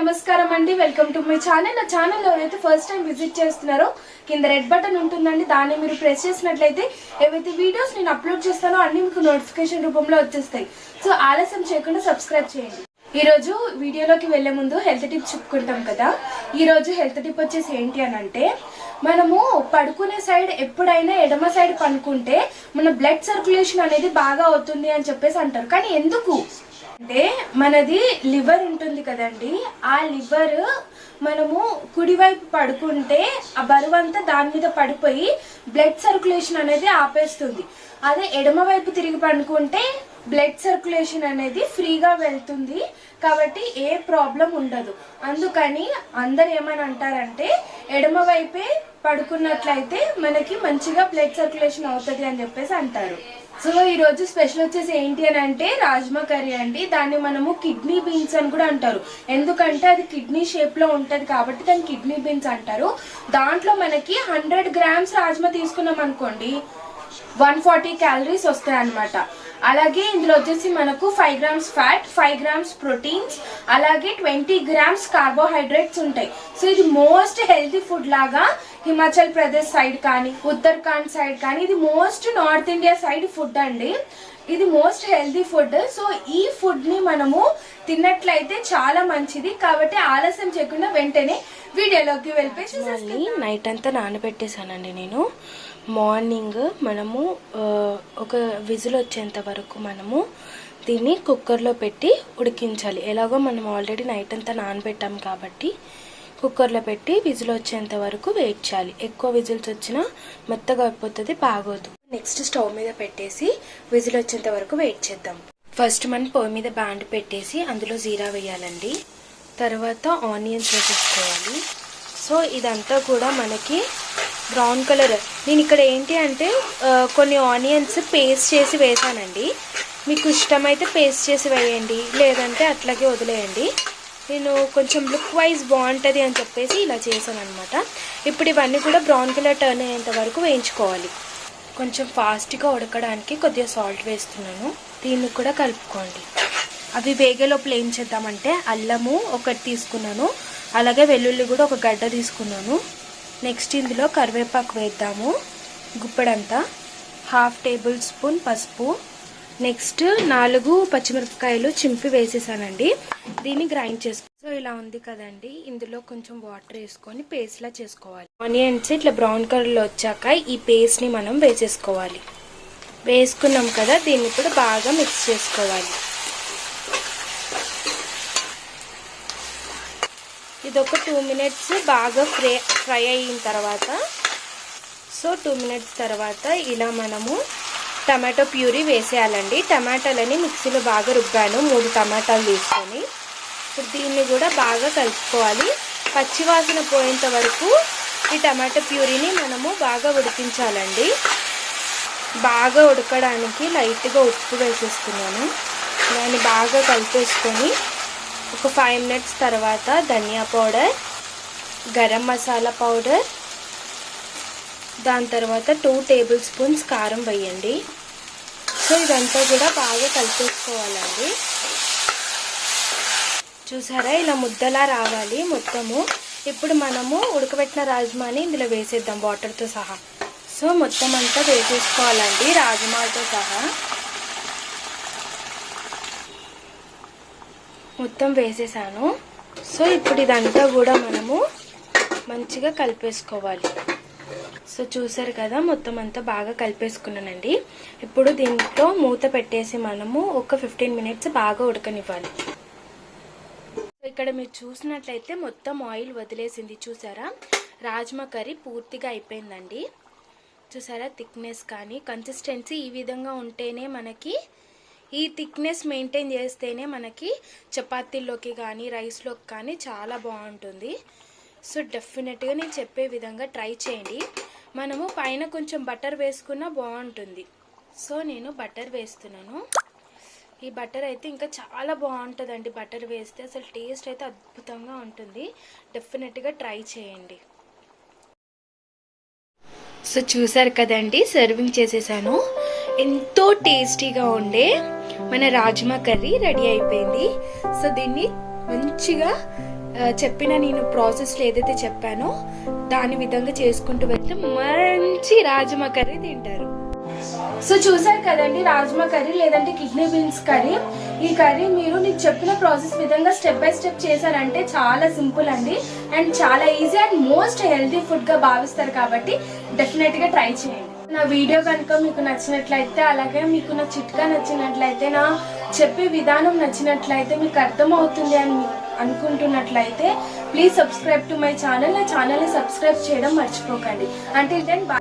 నమస్కారం అండి, welcome to my channel. నా ఛానల్ ఎవరైతే ఫస్ట్ టైం విజిట్ చేస్తున్నారో కింద రెడ్ బటన్ ఉంటుందండి, దాన్ని మీరు ప్రెస్ చేసినట్లయితే ఏవైతే వీడియోస్ నేను అప్లోడ్ చేస్తానో అన్ని మీకు నోటిఫికేషన్ రూపంలో వచ్చేస్తాయి. సో ఆలస్యం చేయకుండా సబ్స్క్రైబ్ చేయండి. ఈ రోజు వీడియోలోకి వెళ్లే ముందు హెల్త్ టిప్ చెప్పుకుంటాం కదా. ఈ రోజు హెల్త్ టిప్ వచ్చేసి ఏంటి అని అంటే, మనము పడుకునే సైడ్ ఎప్పుడైనా ఎడమ సైడ్ పడుకుంటే మన బ్లడ్ సర్క్యులేషన్ అనేది బాగా అవుతుంది అని చెప్పేసి అంటారు. కానీ ఎందుకు అంటే, మనది లివర్ ఉంటుంది కదండి, ఆ లివర్ మనము కుడివైపు పడుకుంటే ఆ బరువంతా దాని మీద పడిపోయి బ్లడ్ సర్క్యులేషన్ అనేది ఆపేస్తుంది. అదే ఎడమ వైపు తిరిగి పడుకుంటే బ్లడ్ సర్క్యులేషన్ అనేది ఫ్రీగా వెళ్తుంది, కాబట్టి ఏ ప్రాబ్లం ఉండదు. అందుకని అందరు ఏమని అంటారంటే, ఎడమ వైపే పడుకున్నట్లయితే మనకి మంచిగా బ్లడ్ సర్క్యులేషన్ అవుతుంది అని చెప్పేసి అంటారు. సో ఈ రోజు స్పెషల్ వచ్చేసి ఏంటి అని అంటే రాజ్మా కర్రీ అండి. దాన్ని మనము కిడ్నీ బీన్స్ అని కూడా అంటారు, ఎందుకంటే అది కిడ్నీ షేప్ లో ఉంటది కాబట్టి దాన్ని కిడ్నీ బీన్స్ అంటారు. దాంట్లో మనకి 100 గ్రామ్స్ రాజ్మా తీసుకున్నాం అనుకోండి, 140 క్యాలరీస్ వస్తాయి అన్నమాట. అలాగే ఇందులో వచ్చేసి మనకు 5 గ్రామ్స్ ఫ్యాట్, 5 గ్రామ్స్ ప్రోటీన్స్, అలాగే 20 గ్రామ్స్ కార్బోహైడ్రేట్స్ ఉంటాయి. సో ఇది మోస్ట్ హెల్తీ ఫుడ్ లాగా హిమాచల్ ప్రదేశ్ సైడ్ కానీ ఉత్తరాఖండ్ సైడ్ కానీ, ఇది most north India side food అండి. ఇది మోస్ట్ హెల్తీ ఫుడ్. సో ఈ ఫుడ్ ని మనము తిన్నట్లయితే చాలా మంచిది. కాబట్టి ఆలస్యం చేయకుండా వెంటనే వీడియోలోకి వెళ్ళిపోయి, నైట్ అంతా నానబెట్టేసానండి నేను. మార్నింగ్ మనము ఒక విజిల్ వచ్చేంత వరకు మనము దీన్ని కుక్కర్లో పెట్టి ఉడికించాలి. ఎలాగో మనం ఆల్రెడీ నైట్ అంతా నానబెట్టాం కాబట్టి కుక్కర్లో పెట్టి విజిల్ వచ్చేంత వరకు వెయిట్ చేయాలి. ఎక్కువ విజిల్స్ వచ్చినా మెత్తగా అయిపోతుంది, బాగోదు. నెక్స్ట్ స్టవ్ మీద పెట్టేసి విజిల్ వచ్చేంత వరకు వెయిట్ చేద్దాం. ఫస్ట్ మనం పొయ్యి మీద బ్యాండ్ పెట్టేసి అందులో జీరా వేయాలండి. తర్వాత ఆనియన్స్ వేసేసుకోవాలి. సో ఇదంతా కూడా మనకి బ్రౌన్ కలర్. నేను ఇక్కడ ఏంటి అంటే కొన్ని ఆనియన్స్ పేస్ట్ చేసి వేసానండి. మీకు ఇష్టమైతే పేస్ట్ చేసి వేయండి, లేదంటే అట్లాగే వదిలేయండి. నేను కొంచెం లుక్ వైజ్ బాగుంటుంది అని చెప్పేసి ఇలా చేశాను అనమాట. ఇప్పుడు ఇవన్నీ కూడా బ్రౌన్ కలర్ టర్న్ అయ్యేంత వరకు వేయించుకోవాలి. కొంచెం ఫాస్ట్గా ఉడకడానికి కొద్దిగా సాల్ట్ వేస్తున్నాను. దీన్ని కూడా కలుపుకోండి. అవి వేగే లోపల ఏం చేద్దామంటే, అల్లము ఒకటి తీసుకున్నాను, అలాగే వెల్లుల్లి కూడా ఒక గడ్డ తీసుకున్నాను. నెక్స్ట్ ఇందులో కరివేపాకు వేద్దాము, గుప్పెడంతా. 1/2 టేబుల్ స్పూన్ పసుపు. నెక్స్ట్ 4 పచ్చిమిరపకాయలు చింపి వేసేసానండి. దీన్ని గ్రైండ్ చేసుకో. సో ఇలా ఉంది కదండి, ఇందులో కొంచెం వాటర్ వేసుకొని పేస్ట్లా చేసుకోవాలి. ఆనియన్స్ ఇట్లా బ్రౌన్ కలర్లో వచ్చాక ఈ పేస్ట్ని మనం వేసేసుకోవాలి. వేసుకున్నాం కదా, దీన్ని ఇప్పుడు బాగా మిక్స్ చేసుకోవాలి. ఇదొక 2 మినిట్స్ బాగా ఫ్రై అయిన తర్వాత, సో 2 మినిట్స్ తర్వాత ఇలా మనము టమాటో ప్యూరీ వేసేయాలండి. టమాటాలని మిక్సీలో బాగా రుబ్బాను, 3 టమాటాలు తీసుకొని. ఇప్పుడు దీన్ని కూడా బాగా కలుపుకోవాలి. పచ్చివాసన పోయేంత వరకు ఈ టమాటో ప్యూరీని మనము బాగా ఉడికించాలండి. బాగా ఉడకడానికి లైట్గా ఉప్పు వేసేస్తున్నాను. దాన్ని బాగా కలిపేసుకొని ఒక 5 మినిట్స్ తర్వాత ధనియా పౌడర్, గరం మసాలా పౌడర్, దాని తర్వాత 2 టేబుల్ స్పూన్స్ కారం వేయండి. సో ఇదంతా కూడా బాగా కలిపేసుకోవాలండి. చూసారా, ఇలా ముద్దలా రావాలి మొత్తము. ఇప్పుడు మనము ఉడకబెట్టిన రాజ్మాని ఇందులో వేసేద్దాం వాటర్తో సహా. సో మొత్తం అంతా వేసేసుకోవాలండి రాజ్మాతో సహా. మొత్తం వేసేసాను. సో ఇప్పుడు ఇదంతా కూడా మనము మంచిగా కలిపేసుకోవాలి. సో చూసారు కదా, మొత్తం అంతా బాగా కలిపేసుకున్నానండి. ఇప్పుడు దీంట్లో మూత పెట్టేసి మనము ఒక 15 మినిట్స్ బాగా ఉడకనివ్వాలి. ఇక్కడ మీరు చూసినట్లయితే మొత్తం ఆయిల్ వదిలేసింది. చూసారా, రాజ్మా కర్రీ పూర్తిగా అయిపోయిందండి. చూసారా, థిక్నెస్ కానీ కన్సిస్టెన్సీ ఈ విధంగా ఉంటేనే మనకి, ఈ థిక్నెస్ మెయింటైన్ చేస్తేనే మనకి చపాతీల్లోకి కానీ రైస్లోకి కానీ చాలా బాగుంటుంది. సో డెఫినెట్గా నేను చెప్పే విధంగా ట్రై చేయండి. మనము పైన కొంచెం బటర్ వేసుకున్నా బాగుంటుంది. సో నేను బటర్ వేస్తున్నాను. ఈ బటర్ అయితే ఇంకా చాలా బాగుంటుందండి. బటర్ వేస్తే అసలు టేస్ట్ అయితే అద్భుతంగా ఉంటుంది. డెఫినెట్గా ట్రై చేయండి. సో చూసారు కదండి, సర్వింగ్ చేసేసాను. ఎంతో టేస్టీగా ఉండే మన రాజ్మా కర్రీ రెడీ అయిపోయింది. సో దీన్ని మంచిగా చెప్పిన నేను ప్రాసెస్లో ఏదైతే చెప్పానో దాని విధంగా చేసుకుంటూ వెళ్తే మంచి రాజ్మా కర్రీ తింటారు. సో చూసారు కదండి, రాజ్మా కర్రీ లేదంటే కిడ్నీ బీన్స్ కర్రీ. ఈ కర్రీ మీరు నేను చెప్పిన ప్రాసెస్ విధంగా స్టెప్ బై స్టెప్ చేశారంటే చాలా సింపుల్ అండి, అండ్ చాలా ఈజీ అండ్ మోస్ట్ హెల్తీ ఫుడ్గా భావిస్తారు. కాబట్టి డెఫినెట్గా ట్రై చేయండి. నా వీడియో కనుక మీకు నచ్చినట్లయితే, అలాగే మీకు నా చిట్కా నచ్చినట్లయితే, నా చెప్పే విధానం నచ్చినట్లయితే, మీకు అర్థమవుతుంది అని అనుకుంటున్నట్లయితే please subscribe to my channel. నా ఛానల్ని సబ్స్క్రైబ్ చేయడం మర్చిపోకండి. Until then